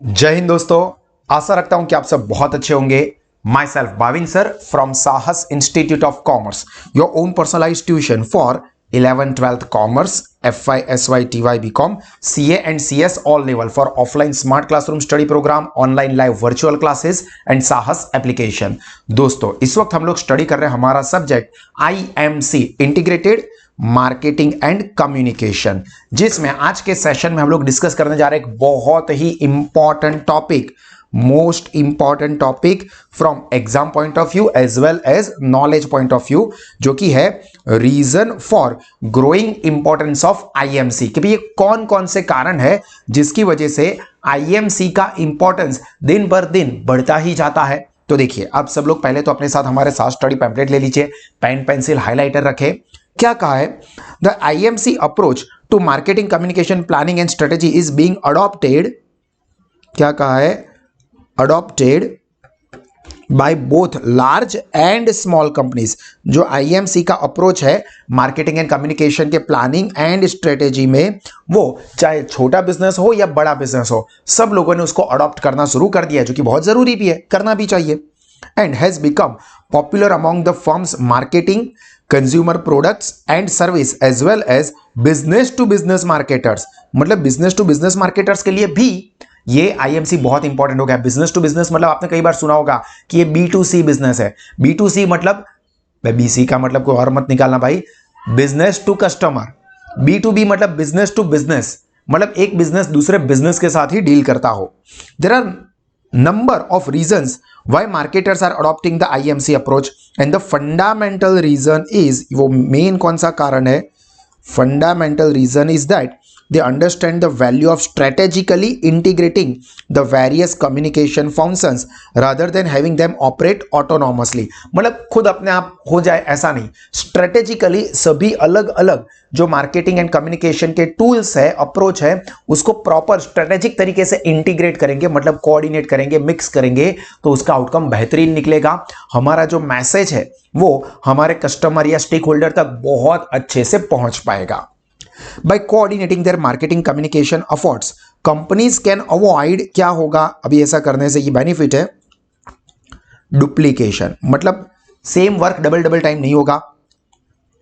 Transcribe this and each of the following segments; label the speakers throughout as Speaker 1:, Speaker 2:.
Speaker 1: जय हिंद दोस्तों, आशा रखता हूं कि आप सब बहुत अच्छे होंगे। Myself Bhavin sir from Sahas institute of commerce, your own personalised tuition for 11th 12th commerce, FY SY TY BCom CA and CS all level for offline smart classroom study program, online live virtual classes and साहस application. दोस्तों इस वक्त हम लोग study कर रहे हैं हमारा subject IMC integrated marketing and communication, जिसमें आज के सेशन में हम लोग डिस्कस करने जा रहे हैं एक बहुत ही important topic, most important topic from exam point of view as well as knowledge point of view, जो कि है reason for growing importance of IMC। कि भाई ये कौन कौन से कारण है जिसकी वजह से IMC का इंपॉर्टेंस दिन पर दिन बढ़ता ही जाता है। तो देखिए, आप सब लोग पहले तो अपने साथ हमारे साथ स्टडी पैम्पलेट ले लीजिए, पेन पेंसिल हाइलाइटर रखें। क्या कहा है? The IMC approach to marketing communication planning and strategy is being adopted. क्या कहा है? Adopted by both large and small companies. जो IMC का अप्रोच है मार्केटिंग एंड कम्युनिकेशन के प्लानिंग एंड स्ट्रेटेजी में, वो चाहे छोटा बिजनेस हो या बड़ा बिजनेस हो, सब लोगों ने उसको अडॉप्ट करना शुरू कर दिया है, जो कि बहुत जरूरी भी है, करना भी चाहिए। And has become popular among the firms marketing consumer products and service as well as business to business marketers. मतलब बिजनेस टू बिजनेस मार्केटर्स के लिए भी ये IMC बहुत इंपॉर्टेंट हो गया। बिजनेस टू बिजनेस मतलब आपने कई बार सुना होगा कि ये B2C बिजनेस है। B2C मतलब BC का मतलब कोई और मत निकालना भाई, बिजनेस टू कस्टमर। B2B मतलब बिजनेस टू बिजनेस, मतलब एक बिजनेस दूसरे बिजनेस के साथ ही डील करता हो। There are number of reasons why marketers are adopting the IMC approach and the fundamental reason is, वो main कौन सा कारण है? Fundamental reason is that they understand the value of strategically integrating the various communication functions rather than having them operate autonomously। मतलब खुद अपने आप हो जाए ऐसा नहीं, स्ट्रेटेजिकली सभी अलग अलग जो मार्केटिंग एंड कम्युनिकेशन के टूल्स है, अप्रोच है, उसको प्रॉपर स्ट्रेटेजिक तरीके से इंटीग्रेट करेंगे, मतलब कोऑर्डिनेट करेंगे, मिक्स करेंगे, तो उसका आउटकम बेहतरीन निकलेगा। हमारा जो मैसेज है वो हमारे कस्टमर या स्टेक होल्डर तक बहुत अच्छे से पहुंच पाएगा। By coordinating their marketing communication efforts, companies can avoid, क्या होगा अभी ऐसा करने से? ये बेनिफिट है डुप्लीकेशन, मतलब same work double double time नहीं होगा।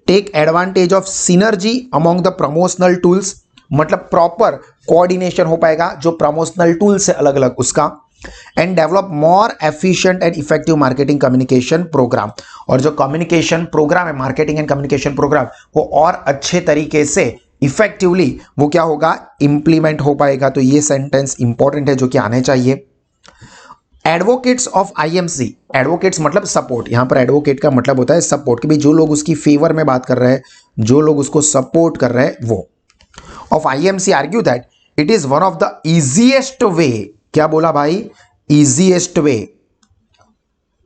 Speaker 1: Take advantage of synergy among the promotional tools, मतलब प्रॉपर कोऑर्डिनेशन हो पाएगा जो प्रमोशनल टूल से अलग अलग उसका। And develop more efficient and effective marketing communication program, और जो कम्युनिकेशन प्रोग्राम है, मार्केटिंग एंड कम्युनिकेशन प्रोग्राम, वो और अच्छे तरीके से इफेक्टिवली वो क्या होगा? इंप्लीमेंट हो पाएगा। तो ये सेंटेंस इंपॉर्टेंट है जो कि आने चाहिए। एडवोकेट्स ऑफ IMC, एडवोकेट्स मतलब सपोर्ट, यहां पर एडवोकेट का मतलब होता है सपोर्ट, कि भाई जो लोग उसकी फेवर में बात कर रहे हैं, जो लोग उसको सपोर्ट कर रहे हैं, वो of IMC argue that it is one of the easiest way. क्या बोला भाई? Easiest way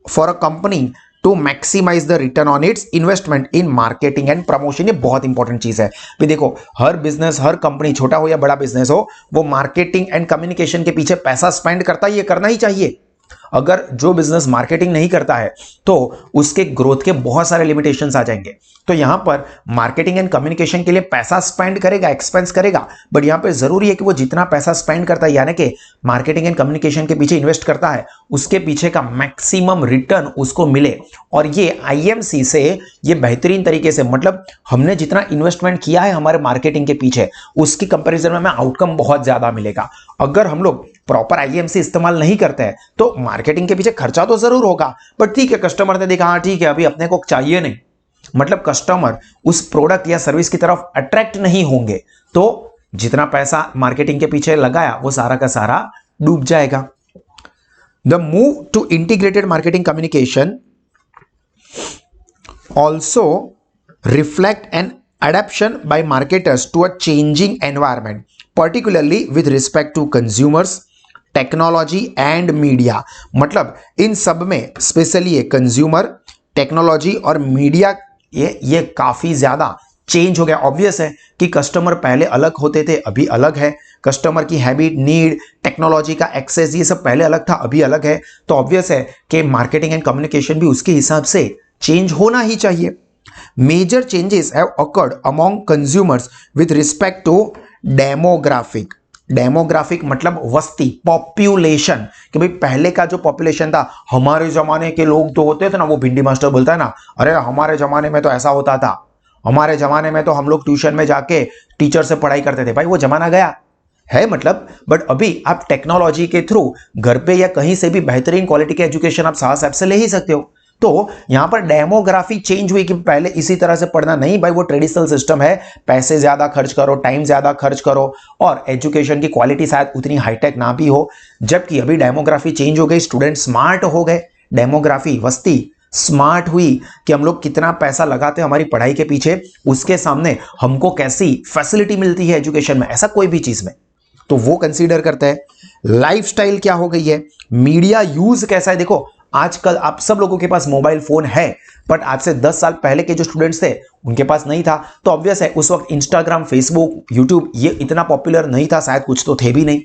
Speaker 1: for a company to maximise the return on its investment in marketing and promotion. ये बहुत इंपॉर्टेंट चीज है। भी देखो, हर बिजनेस, हर कंपनी, छोटा हो या बड़ा बिजनेस हो, वो मार्केटिंग एंड कम्युनिकेशन के पीछे पैसा स्पेंड करता है, ये करना ही चाहिए। अगर जो बिजनेस मार्केटिंग नहीं करता है तो उसके ग्रोथ के बहुत सारे लिमिटेशंस आ जाएंगे। तो यहां पर मार्केटिंग एंड कम्युनिकेशन के लिए पैसा स्पेंड करेगा, एक्सपेंस करेगा, बट यहां पे जरूरी है कि वो जितना पैसा स्पेंड करता है, यानी कि मार्केटिंग एंड कम्युनिकेशन के पीछे इन्वेस्ट करता है, उसके पीछे का मैक्सिमम रिटर्न उसको मिले। और ये IMC से ये बेहतरीन तरीके से, मतलब हमने जितना इन्वेस्टमेंट किया है हमारे मार्केटिंग के पीछे, उसकी कंपैरिजन में हमें आउटकम बहुत ज्यादा मिलेगा। अगर हम लोग प्रॉपर IMC इस्तेमाल नहीं करते हैं तो मार्केटिंग के पीछे खर्चा तो जरूर होगा, बट ठीक है, कस्टमर ने देखा हाँ ठीक है अभी अपने को चाहिए नहीं, मतलब कस्टमर उस प्रोडक्ट या सर्विस की तरफ अट्रैक्ट नहीं होंगे, तो जितना पैसा मार्केटिंग के पीछे लगाया वो सारा का सारा डूब जाएगा। The move to integrated marketing communication also reflect an adaptation by marketers to a changing environment, particularly with respect to consumers, technology and media. मतलब इन सब में स्पेशली ये कंज्यूमर, टेक्नोलॉजी और मीडिया, ये काफी ज्यादा चेंज हो गया। ऑब्वियस है कि कस्टमर पहले अलग होते थे, अभी अलग है। कस्टमर की हैबिट, नीड, टेक्नोलॉजी का एक्सेस, ये सब पहले अलग था, अभी अलग है। तो ऑब्वियस है कि मार्केटिंग एंड कम्युनिकेशन भी उसके हिसाब से चेंज होना ही चाहिए। Major changes have occurred among consumers with respect to demographic. Demographic मतलब वस्ती, पॉपुलेशन, कि भाई पहले का जो पॉपुलेशन था, हमारे जमाने के लोग तो होते थे ना, वो भिंडी मास्टर बोलता है ना, अरे हमारे जमाने में तो ऐसा होता था, हमारे जमाने में तो हम लोग ट्यूशन में जाके टीचर से पढ़ाई करते थे। भाई वो जमाना गया है मतलब, बट अभी आप टेक्नोलॉजी के थ्रू घर पे या कहीं से भी बेहतरीन क्वालिटी के एजुकेशन आप साहस ऐप से ले ही सकते हो। तो यहां पर डेमोग्राफी चेंज हुई कि पहले इसी तरह से पढ़ना नहीं भाई, वो ट्रेडिशनल सिस्टम है, पैसे ज्यादा खर्च करो, टाइम ज्यादा खर्च करो, और एजुकेशन की क्वालिटी शायद उतनी हाईटेक ना भी हो। जबकि अभी डेमोग्राफी चेंज हो गई, स्टूडेंट स्मार्ट हो गए, डेमोग्राफी वस्ती स्मार्ट हुई कि हम लोग कितना पैसा लगाते हैं हमारी पढ़ाई के पीछे, उसके सामने हमको कैसी फैसिलिटी मिलती है एजुकेशन में, ऐसा कोई भी चीज में, तो वो कंसीडर करते हैं। लाइफस्टाइल क्या हो गई है, मीडिया यूज कैसा है। देखो आजकल आप सब लोगों के पास मोबाइल फोन है, बट आज से 10 साल पहले के जो स्टूडेंट्स थे उनके पास नहीं था। तो ऑब्वियस है उस वक्त इंस्टाग्राम, फेसबुक, यूट्यूब ये इतना पॉपुलर नहीं था, शायद कुछ तो थे भी नहीं,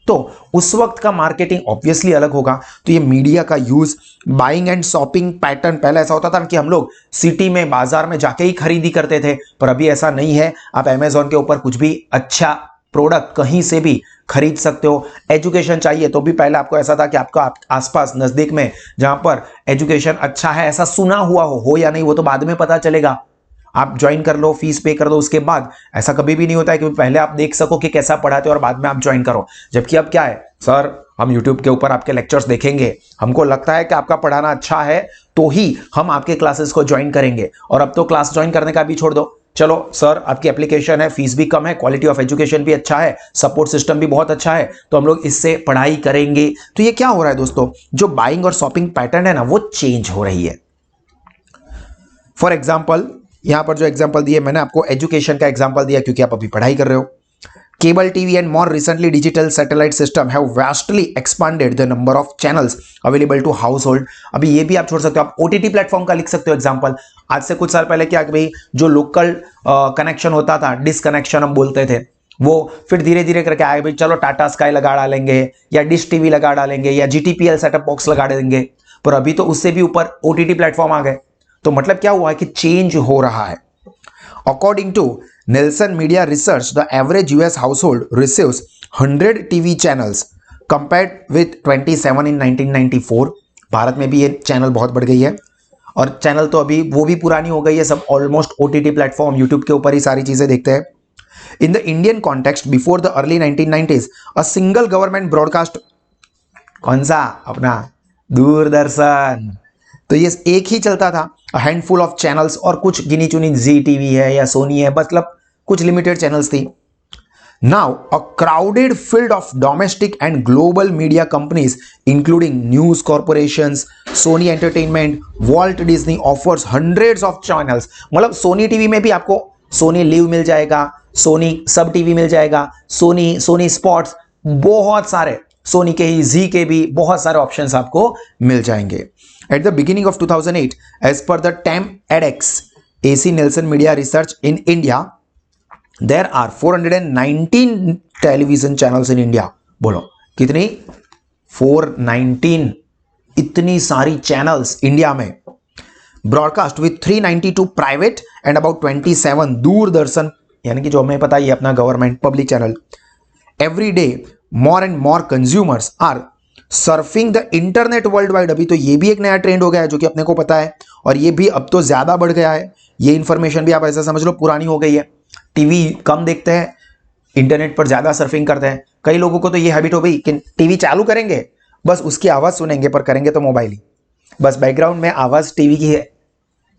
Speaker 1: तो उस वक्त का मार्केटिंग ऑब्वियसली अलग होगा। तो ये मीडिया का use, buying and shopping pattern, पहले ऐसा होता था कि हम लोग सिटी में बाजार में जाके ही खरीदी करते थे, पर अभी ऐसा नहीं है। आप अमेजोन के ऊपर कुछ भी अच्छा प्रोडक्ट कहीं से भी खरीद सकते हो। एजुकेशन चाहिए तो भी पहले आपको ऐसा था कि आपका आसपास नजदीक में जहां पर एजुकेशन अच्छा है, ऐसा सुना हुआ हो या नहीं वो तो बाद में पता चलेगा, आप ज्वाइन कर लो, फीस पे कर दो, उसके बाद ऐसा कभी भी नहीं होता है कि पहले आप देख सको कि कैसा पढ़ाते हो और बाद में आप ज्वाइन करो। जबकि अब क्या है, सर हम यूट्यूब के ऊपर आपके लेक्चर्स देखेंगे, हमको लगता है कि आपका पढ़ाना अच्छा है तो ही हम आपके क्लासेस को ज्वाइन करेंगे, और अब तो क्लास ज्वाइन करने का भी छोड़ दो, चलो सर आपकी एप्लीकेशन है, फीस भी कम है, क्वालिटी ऑफ एजुकेशन भी अच्छा है, सपोर्ट सिस्टम भी बहुत अच्छा है, तो हम लोग इससे पढ़ाई करेंगे। तो ये क्या हो रहा है दोस्तों, जो बाइंग और शॉपिंग पैटर्न है ना वो चेंज हो रही है। फॉर एग्जाम्पल यहां पर जो एग्जाम्पल दिए मैंने आपको एजुकेशन का एग्जाम्पल दिया क्योंकि आप अभी पढ़ाई कर रहे हो। Cable TV and more recently digital satellite system have vastly expanded the number of channels available to household। अभी ये भी आप छोड़ सकते हो, आप OTT प्लेटफॉर्म का लिख सकते हो एग्जांपल। आज से कुछ साल पहले क्या कि भाई जो लोकल कनेक्शन होता था, डिसकनेक्शन हम बोलते थे, वो फिर धीरे धीरे करके आए भाई चलो टाटा स्काई लगा डालेंगे या डिश टीवी लगा डालेंगे या GTPL सेटअप बॉक्स लगा देंगे, पर अभी तो उससे भी ऊपर OTT प्लेटफॉर्म आ गए। तो मतलब क्या हुआ है कि चेंज हो रहा है। According to Nielsen Media Research, the average US household receives 100 TV channels compared with 27 in 1994। Bharat में भी ये चैनल बहुत बढ़ गई है, और चैनल तो अभी वो भी पुरानी हो गई है, सब ऑलमोस्ट OTT प्लेटफॉर्म यूट्यूब के ऊपर ही सारी चीजें देखते हैं। In the Indian context, before the early 1990s, a single government broadcast, कौन सा, अपना दूरदर्शन, तो ये एक ही चलता था, हैंडफुल ऑफ चैनल्स, और कुछ गिनी चुनी जी टीवी है या सोनी है, मतलब कुछ लिमिटेड चैनल्स थी। Now a crowded field of domestic and global media companies including News Corporations, Sony Entertainment, Walt Disney offers hundreds of channels. मतलब सोनी टीवी में भी आपको सोनी लिव मिल जाएगा, सोनी सब टीवी मिल जाएगा, सोनी स्पॉट्स, बहुत सारे सोनी के ही, जी के भी बहुत सारे ऑप्शंस आपको मिल जाएंगे। At the beginning of 2008, as per the TAM edX AC Nielsen Media Research in India, there are 419 television channels in India। बोलो कितनी, 419, इतनी सारी चैनल्स इंडिया में। Broadcast with 392 private and about 27 Doordarshan, यानी कि जो हमें पता है अपना government public channel. Every day more and more consumers are surfing the internet world wide. अभी तो ये भी एक नया ट्रेंड हो गया है जो कि अपने को पता है, और ये भी अब तो ज्यादा बढ़ गया है। ये इंफॉर्मेशन भी आप ऐसा समझ लो पुरानी हो गई है। टीवी कम देखते हैं, इंटरनेट पर ज्यादा सर्फिंग करते हैं। कई लोगों को तो ये हैबिट हो गई कि टीवी चालू करेंगे, बस उसकी आवाज सुनेंगे, पर करेंगे तो मोबाइल ही, बस बैकग्राउंड में आवाज टीवी की है।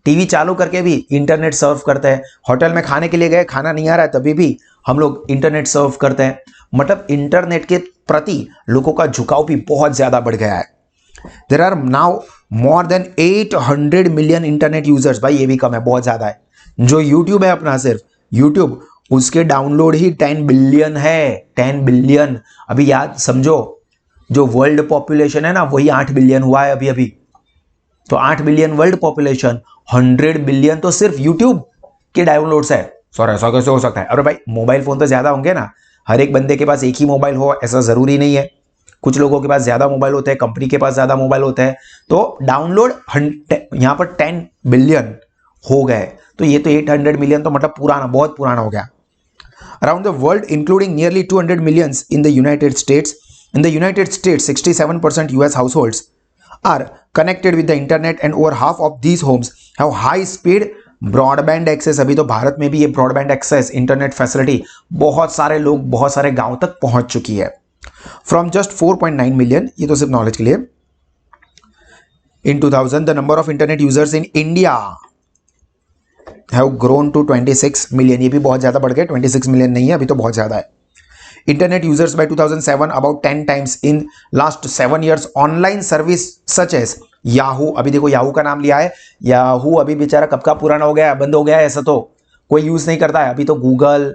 Speaker 1: टीवी चालू करके भी इंटरनेट सर्व करते हैं। होटल में खाने के लिए गए, खाना नहीं आ रहा है, तभी भी हम लोग इंटरनेट सर्व करते हैं। मतलब इंटरनेट के प्रति लोगों का झुकाव भी बहुत ज्यादा बढ़ गया है। There are now more than 800 million internet users. भाई ये भी कम है, बहुत ज्यादा है। जो यूट्यूब है अपना, सिर्फ यूट्यूब, उसके डाउनलोड ही 10 बिलियन है, 10 बिलियन। अभी याद समझो, जो वर्ल्ड पॉपुलेशन है ना वही 8 बिलियन हुआ है अभी अभी। तो 8 बिलियन वर्ल्ड पॉपुलेशन, 100 बिलियन तो सिर्फ यूट्यूब के डाउनलोड्स है। सर ऐसा कैसे हो सकता है? अरे भाई मोबाइल फोन तो ज्यादा होंगे ना, हर एक बंदे के पास एक ही मोबाइल हो ऐसा जरूरी नहीं है। कुछ लोगों के पास ज्यादा मोबाइल होते हैं, कंपनी के पास ज्यादा मोबाइल होते हैं, तो डाउनलोड यहां पर 10 बिलियन हो गए। तो ये तो 800 मिलियन तो मतलब पुराना, बहुत पुराना हो गया। Around the world, including nearly 200 millions in the United States. In the United States, 67% US households are connected with the internet and over half of these homes have high speed broadband access. अभी तो भारत में भी ये broadband access internet facility बहुत सारे लोग बहुत सारे गांव तक पहुंच चुकी है. फ्रॉम जस्ट 4.9 मिलियन, ये तो सिर्फ नॉलेज के लिए. In 2000 the number of internet users in India have grown to 26 million. ये भी बहुत ज्यादा बढ़ गए, 26 मिलियन नहीं है, अभी तो बहुत ज्यादा है. Internet users by 2007 about 10 times in last 7 years. Online service such as Yahoo, अभी देखो Yahoo का नाम लिया है. Yahoo अभी बेचारा कब का पुराना हो गया है, बंद हो गया है, ऐसा तो कोई यूज नहीं करता है. अभी तो गूगल,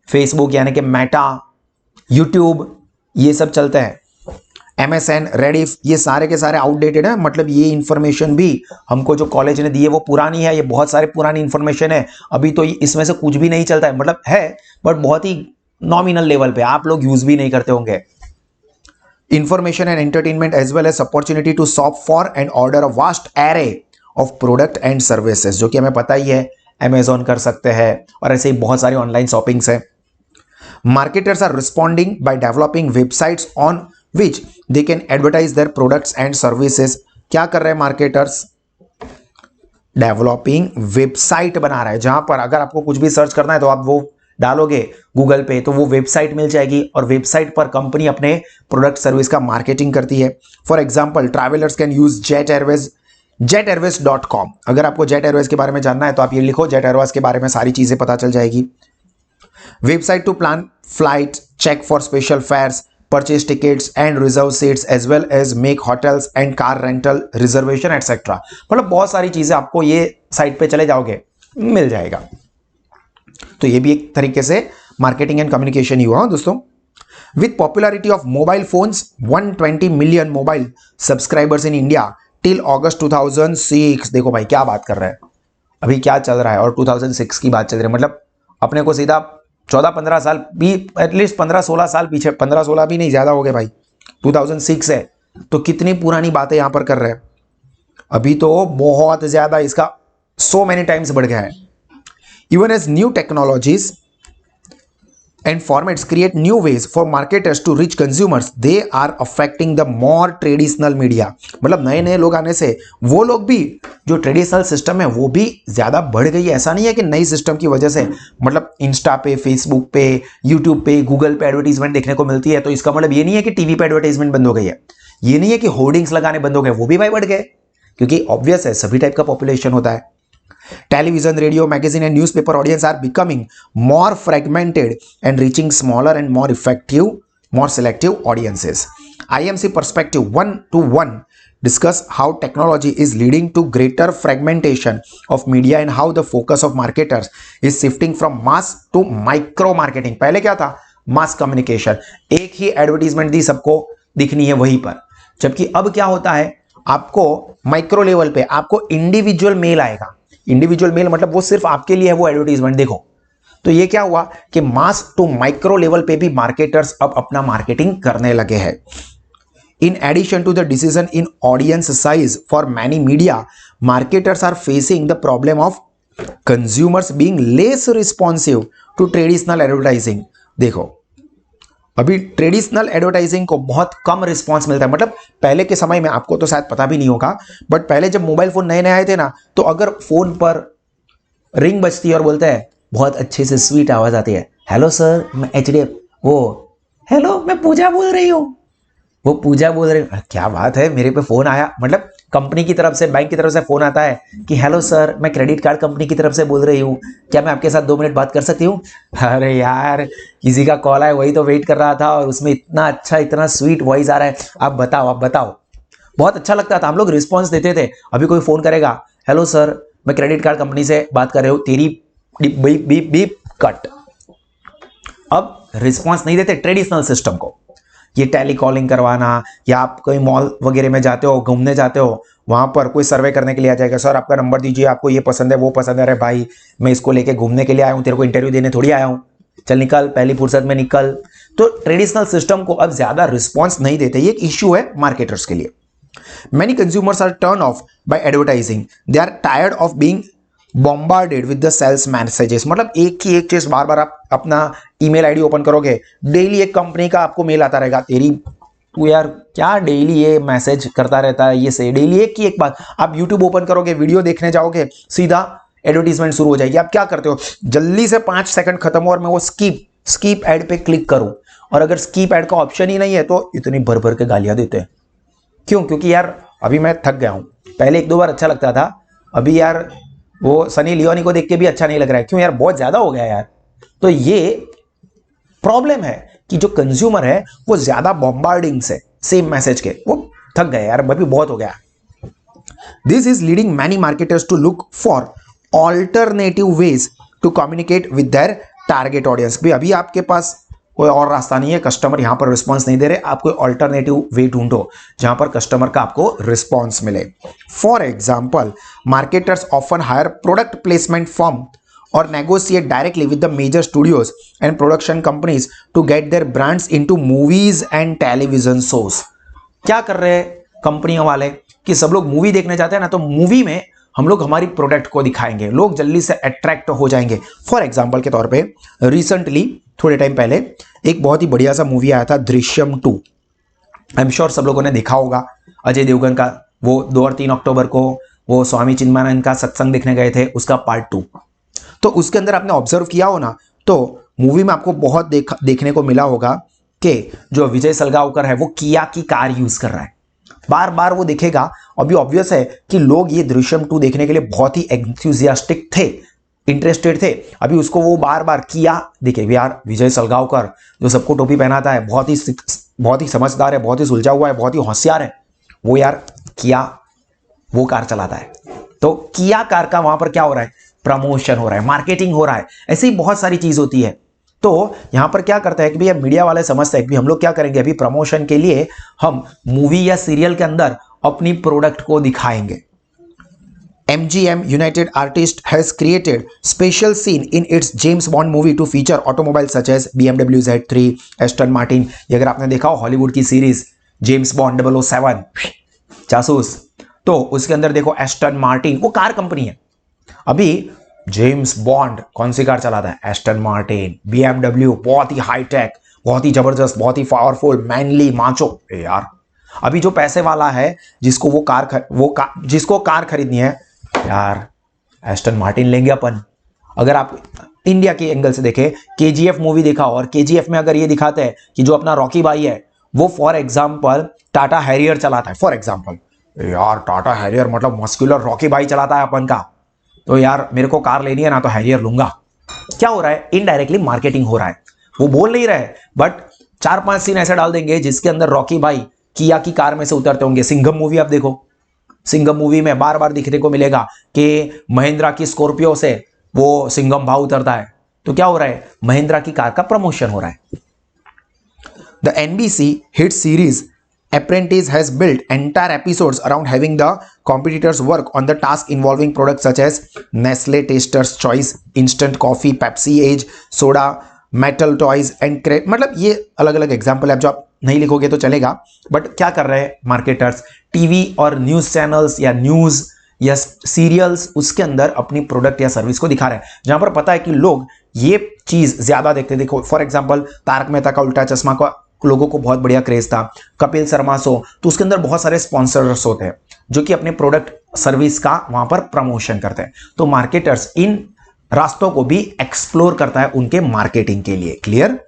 Speaker 1: फेसबुक यानी कि मेटा, यूट्यूब ये सब चलते हैं. MSN, रेडिफ ये सारे के सारे आउटडेटेड है. मतलब ये इंफॉर्मेशन भी हमको जो कॉलेज ने दी है वो पुरानी है. ये बहुत सारे पुरानी इंफॉर्मेशन है. अभी तो इसमें से कुछ भी नहीं चलता है, मतलब है बट बहुत ही नॉमिनल लेवल पे, आप लोग यूज भी नहीं करते होंगे. Information and entertainment as well as opportunity to shop for and order a vast array of product and services, जो कि हमें पता ही है अमेजोन कर सकते हैं और ऐसे ही बहुत सारी ऑनलाइन शॉपिंग्स है. Marketers are responding by developing websites on which they can advertise their products and services. क्या कर रहे हैं मार्केटर्स? डेवलपिंग वेबसाइट बना रहा है, जहां पर अगर आपको कुछ भी सर्च करना है तो आप वो डालोगे गूगल पे तो वो वेबसाइट मिल जाएगी और वेबसाइट पर कंपनी अपने प्रोडक्ट सर्विस का मार्केटिंग करती है. For example, travellers can use jetairways.com. अगर आपको जेट एयरवेज के बारे में जानना है तो आप ये लिखो, जेट एयरवेज के बारे में सारी चीजें पता चल जाएगी. Website to plan flight, check for special fares, purchase tickets and reserve seats as well as make hotels and car rental reservation etcetera. मतलब बहुत सारी चीजें आपको ये साइट पे चले जाओगे मिल जाएगा. तो ये भी एक तरीके से मार्केटिंग एंड कम्युनिकेशन ही हुआ दोस्तों. With popularity of mobile phones, 120 million mobile subscribers in India till August 2006. देखो भाई क्या बात कर रहे हैं, अभी क्या चल रहा है और 2006 की बात चल रही है. मतलब अपने को सीधा 14-15 साल भी, एटलीस्ट 15-16 साल पीछे, 15-16 भी नहीं, ज्यादा हो गए भाई. 2006 है तो कितनी पुरानी बातें यहां पर कर रहे हैं. अभी तो बहुत ज्यादा इसका so many times बढ़ गया है. Even as new technologies and formats create new ways for marketers to reach consumers, they are affecting the more traditional media. मतलब नए नए लोग आने से वो लोग भी जो ट्रेडिशनल सिस्टम है वो भी ज्यादा बढ़ गई है. ऐसा नहीं है कि नई सिस्टम की वजह से, मतलब इंस्टा पे, फेसबुक पे, यूट्यूब पे, गूगल पे एडवर्टीजमेंट देखने को मिलती है तो इसका मतलब ये नहीं है कि टीवी पे एडवर्टीजमेंट बंद हो गई है. ये नहीं है कि होर्डिंग्स लगाने बंद हो गए, वो भी भाई बढ़ गए क्योंकि ऑब्वियस है सभी टाइप का पॉपुलेशन होता है. Television, radio, magazine and newspaper audience are becoming more fragmented and reaching smaller and more effective, more selective audiences. IMC perspective 1-to-1 discuss how technology is leading to greater fragmentation of media and how the focus of marketers is shifting from mass to micro marketing. पहले क्या था? Mass communication, एक ही advertisement दी सबको दिखनी है वहीं पर, जबकि अब क्या होता है, आपको माइक्रो लेवल पे आपको इंडिविजुअल मेल आएगा. इंडिविजुअल मेल मतलब वो सिर्फ आपके लिए है वो एडवर्टीजमेंट. देखो तो ये क्या हुआ कि मास टू माइक्रो लेवल पे भी मार्केटर्स अब अपना मार्केटिंग करने लगे हैं. In addition to the decision in audience size for many media, marketers are facing the problem of consumers being less responsive to traditional advertising. देखो अभी ट्रेडिशनल एडवर्टाइजिंग को बहुत कम रिस्पांस मिलता है. मतलब पहले के समय में, आपको तो शायद पता भी नहीं होगा, बट पहले जब मोबाइल फोन नए नए आए थे ना, तो अगर फोन पर रिंग बजती है और बोलते हैं, बहुत अच्छे से स्वीट आवाज आती है, हेलो सर मैं HDF, वो हेलो मैं पूजा बोल रही हूँ, वो पूजा बोल रही हूँ, क्या बात है मेरे पे फोन आया. मतलब कंपनी की तरफ से, बैंक की तरफ से फोन आता है कि हेलो सर मैं क्रेडिट कार्ड कंपनी की तरफ से बोल रही हूँ, क्या मैं आपके साथ 2 मिनट बात कर सकती हूँ. अरे यार किसी का कॉल आया, वही तो वेट कर रहा था और उसमें इतना अच्छा इतना स्वीट वॉइस आ रहा है, आप बताओ. बहुत अच्छा लगता था, हम लोग रिस्पॉन्स देते थे. अभी कोई फोन करेगा, हेलो सर मैं क्रेडिट कार्ड कंपनी से बात कर रही हूँ, तेरी बीप बीप बीप कट. अब रिस्पॉन्स नहीं देते ट्रेडिशनल सिस्टम को. ये टेली कॉलिंग करवाना, या आप कोई मॉल वगैरह में जाते हो, घूमने जाते हो, वहां पर कोई सर्वे करने के लिए आ जाएगा, सर आपका नंबर दीजिए, आपको ये पसंद है वो पसंद है. अरे भाई मैं इसको लेके घूमने के लिए आया हूं, तेरे को इंटरव्यू देने थोड़ी आया हूं, चल निकल पहली फुर्सत में निकल. तो ट्रेडिशनल सिस्टम को अब ज्यादा रिस्पॉन्स नहीं देते. ये एक इश्यू है मार्केटर्स के लिए. Many consumers are turned off by advertising. They are tired of being bombarded with the sales messages, मतलब एक ही एक चीज बार बार आप अपना ईमेल आईडी ओपन करोगे, डेली एक कंपनी का आपको मेल आता रहेगा, तेरी तू यार क्या डेली ये मैसेज करता रहता है, ये से डेली एक ही एक बात। आप यूट्यूब ओपन करोगे, वीडियो देखने जाओगे, सीधा एडवर्टीजमेंट शुरू हो जाएगी। आप क्या करते हो, जल्दी से 5 सेकंड खत्म हो और मैं वो स्कीप एड पे क्लिक करूं, और अगर स्कीप एड का ऑप्शन ही नहीं है तो इतनी भर भर के गालियां देते हैं। क्यों? क्योंकि यार अभी मैं थक गया हूं, पहले 1-2 बार अच्छा लगता था, अभी यार वो सनी लियोनी को देख के भी अच्छा नहीं लग रहा है। क्यों यार? बहुत ज्यादा हो गया यार। तो ये प्रॉब्लम है कि जो कंज्यूमर है वो ज्यादा बॉम्बार्डिंग से सेम मैसेज के वो थक गए यार, अभी बहुत हो गया। This is leading many marketers to look for alternative ways to communicate with their target audience. भी अभी आपके पास कोई और रास्ता नहीं है, कस्टमर यहां पर रिस्पॉन्स नहीं दे रहे, आप कोई ऑल्टरनेटिव वे ढूंढो जहां पर कस्टमर का आपको रिस्पॉन्स मिले। For example, marketers often hire product placement firm or negotiate directly with the major studios and production companies to get their brands into movies and television shows। क्या कर रहे हैं कंपनियों वाले कि सब लोग मूवी देखने जाते हैं ना, तो मूवी में हम लोग हमारी प्रोडक्ट को दिखाएंगे, लोग जल्दी से अट्रैक्ट हो जाएंगे। फॉर एग्जांपल के तौर पे रिसेंटली थोड़े टाइम पहले एक बहुत ही बढ़िया सा मूवी आया था, दृश्यम 2। आई एम श्योर सब लोगों ने देखा होगा। अजय देवगन का वो 2 और 3 अक्टूबर को वो स्वामी चिन्मयानंद का सत्संग देखने गए थे, उसका पार्ट 2। तो उसके अंदर आपने ऑब्जर्व किया हो ना, तो मूवी में आपको बहुत देखने को मिला होगा कि जो विजय सलगांवकर है वो किया की कार यूज कर रहा है, बार बार वो दिखेगा। अभी ऑब्वियस है कि लोग ये दृश्यम 2 देखने के लिए बहुत ही एंथुसियास्टिक थे, इंटरेस्टेड थे। अभी उसको वो बार बार किया दिखे, यार विजय सलगांवकर जो सबको टोपी पहनाता है, बहुत ही समझदार है, बहुत ही सुलझा हुआ है, बहुत ही होशियार है, वो यार किया वो कार चलाता है। तो किया कार का वहां पर क्या हो रहा है, प्रमोशन हो रहा है, मार्केटिंग हो रहा है। ऐसी ही बहुत सारी चीज होती है। तो यहां पर क्या करता है कि भैया मीडिया वाले समझते हैं कि हम लोग क्या करेंगे, अभी प्रमोशन के लिए हम मूवी या सीरियल के अंदर अपनी प्रोडक्ट को दिखाएंगे। MGM United Artists has created special scene in its James Bond movie to feature automobiles such as BMW Z3, Aston Martin। ये अगर आपने देखा हो हॉलीवुड की सीरीज जेम्स बॉन्ड 007 जासूस, तो उसके अंदर देखो एस्टन मार्टिन, वो कार कंपनी है। अभी जेम्स बॉन्ड कौन सी कार चलाता है, एस्टन मार्टिन। BMW बहुत ही हाईटेक, बहुत ही जबरदस्त, बहुत ही पावरफुल, मैनली, माचो। यार अभी जो पैसे वाला है जिसको जिसको कार खरीदनी है, यार एस्टन मार्टिन लेंगे अपन। अगर आप इंडिया के एंगल से देखें, KGF मूवी देखा हो, और KGF में अगर ये दिखाते हैं कि जो अपना रॉकी भाई है वो फॉर एग्जाम्पल टाटा हैरियर चलाता है, फॉर एग्जाम्पल, यार टाटा हैरियर मतलब मस्कुलर रॉकी भाई चलाता है अपन का, तो यार मेरे को कार लेनी है ना तो हैरियर लूंगा। क्या हो रहा है, इनडायरेक्टली मार्केटिंग हो रहा है। वो बोल नहीं रहे, बट 4-5 सीन ऐसे डाल देंगे जिसके अंदर रॉकी भाई किया की कार में से उतरते होंगे। सिंघम मूवी आप देखो, सिंघम मूवी में बार बार दिखने को मिलेगा कि महिंद्रा की स्कॉर्पियो से वो सिंघम भाव उतरता है। तो क्या हो रहा है, महिंद्रा की कार का प्रमोशन हो रहा है। The NBC hit series Apprentice has built entire episodes around having the competitors work on the task involving products such as Nestle Taster's Choice, Instant Coffee, Pepsi Age, Soda, Metal Toys and Crate। मतलब ये अलग अलग example है, जो आप नहीं लिखोगे तो चलेगा। बट क्या कर रहे हैं मार्केटर्स, टीवी और न्यूज चैनल्स या न्यूज या सीरियल्स, उसके अंदर अपनी प्रोडक्ट या सर्विस को दिखा रहे हैं, जहां पर पता है कि लोग ये चीज ज्यादा देखते। देखो फॉर एग्जाम्पल तारक मेहता का उल्टा चश्मा का लोगों को बहुत बढ़िया क्रेज था, कपिल शर्मा शो, तो उसके अंदर बहुत सारे स्पॉन्सर्स होते हैं जो कि अपने प्रोडक्ट सर्विस का वहां पर प्रमोशन करते हैं। तो मार्केटर्स इन रास्तों को भी एक्सप्लोर करता है उनके मार्केटिंग के लिए। क्लियर?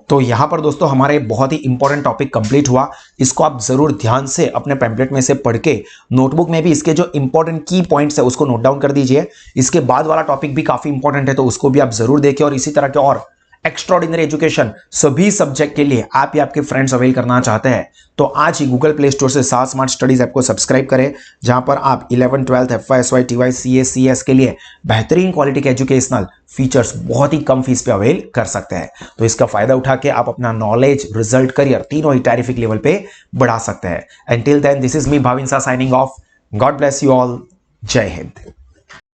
Speaker 1: तो यहां पर दोस्तों हमारे बहुत ही इंपॉर्टेंट टॉपिक कंप्लीट हुआ। इसको आप जरूर ध्यान से अपने पैम्पलेट में से पढ़ के नोटबुक में भी इसके जो इंपॉर्टेंट की पॉइंट्स है उसको नोट डाउन कर दीजिए। इसके बाद वाला टॉपिक भी काफी इंपॉर्टेंट है, तो उसको भी आप जरूर देखिए। और इसी तरह के और एक्स्ट्राऑर्डिनरी एजुकेशन सभी सब्जेक्ट के लिए आप या आपके फ्रेंड्स अवेल करना चाहते हैं तो आज ही गूगल प्ले स्टोर से साथ स्मार्ट स्टडीज ऐप को सब्सक्राइब करें, जहां पर आप 11th 12th FY SY TY CA CS के लिए बेहतरीन क्वालिटी के एजुकेशनल फीचर्स बहुत ही कम फीस पे अवेल कर सकते हैं। तो इसका फायदा उठा के आप अपना नॉलेज, रिजल्ट, करियर तीनों ही टेरिफिक लेवल पे बढ़ा सकते हैं। Until then, this is me Bhavin सा signing off. God bless you all. जय हिंद।